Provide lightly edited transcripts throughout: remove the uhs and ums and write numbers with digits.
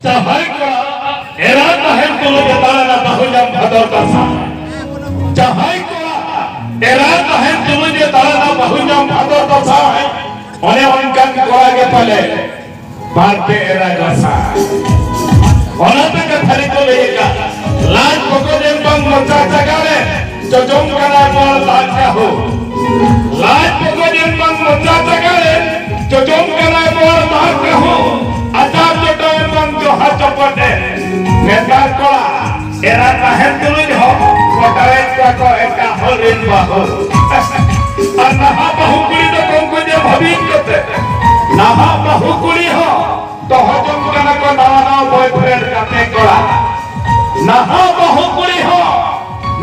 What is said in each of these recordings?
Cahai kora era tahen tulo jatara na bahujam bhador kasa. Cahai kora era tahen tulo jatara na bahujam bhador kasa. One unkan kora ke pale barte era kasa. Ona tak thari ko lega laaj poko jem bang macha chagale jojom kana mor laaj ka ho. Laaj poko jem bang macha chagale jojom kana mor laaj ka ho. Ajar jodo bang joha chopate netar kola era tahen dulu jo kotawe ko eka horin bahu. Naha bahu kuri to kongko je bhabin kote naha bahu kuri ho to hojom kana ko nawa boyfriend kate kola naha bahu kuri ho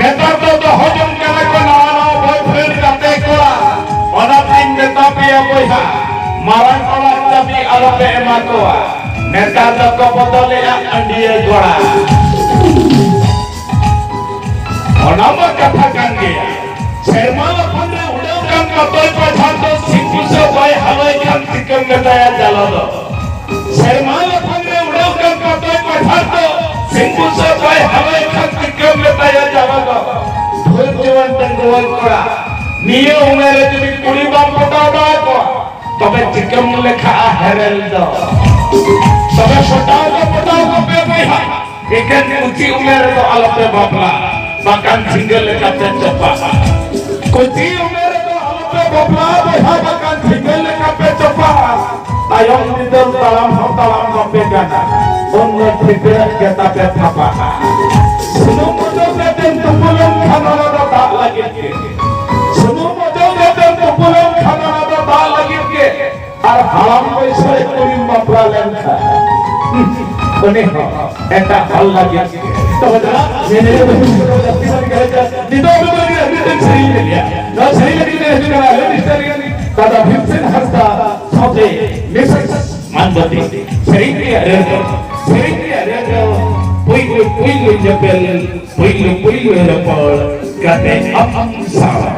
netar to hojom kana ko nawa boyfriend kate kola ona tin neta piya boyha marang kola tapi alope ema koa netar ko bodole andiye kola ona ma katha kan gaya sermala phande udau kan katoi pathar to singhu se boy haloi kan tikam metaya jalado sermala phande udau kan katoi pathar to singhu se boy haloi kan tikam metaya jalado dhul jiwan tangwal kora niye umere jodi kuri bam potao da ko tobe tikam lekha herel do tobe potao ko be bhai eken uchi umere to alope bapla bahkan single lekate coba kunci umur itu alope bapla bhai bahkan single lekate coba tayong tidur dalam kopi gana ungut tidur kita betapa sunung mojong beten tupulung khanara tak lagi sunung mojong beten tupulung khanara tak lagi ar halam paisa kurim bapla lenka ini eta hal lagi तो बता मैंने ये दस्ती वाली कहा नितो वाली अभी सही ले लिया ना सही लगी ने ऐसे करा है हिस्टोरियन दादा भीमसेन हंसदा सोते मिसेस मनबती सही किया रे पुई जपेल पुई रपड़ कहते अब सारा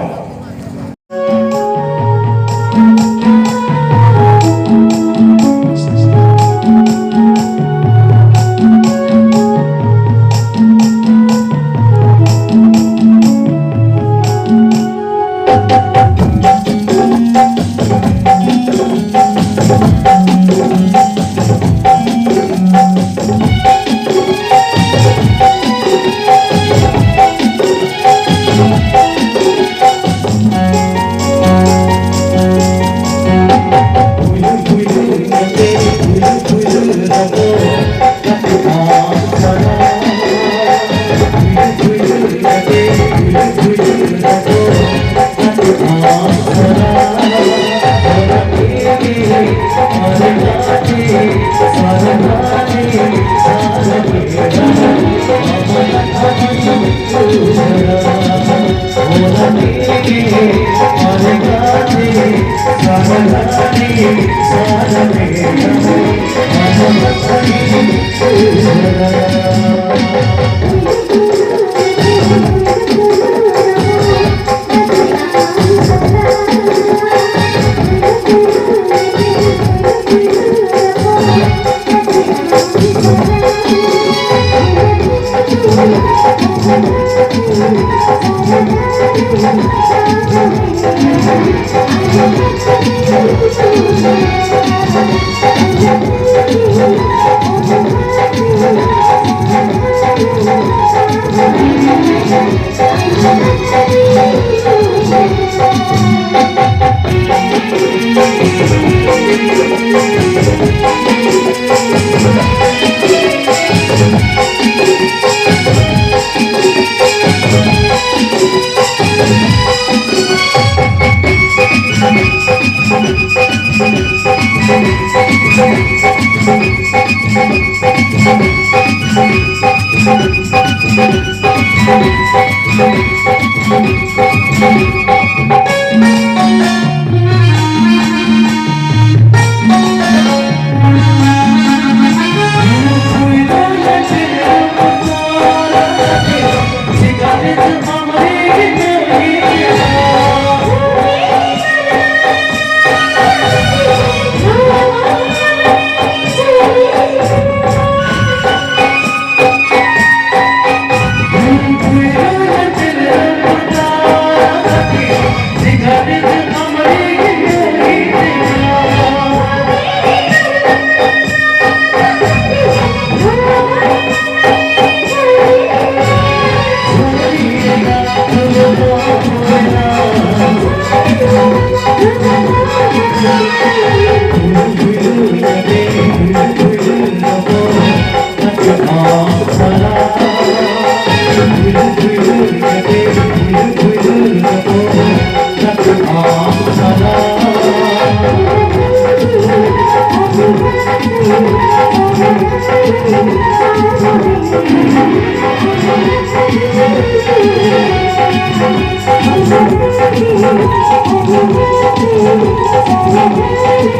Hansda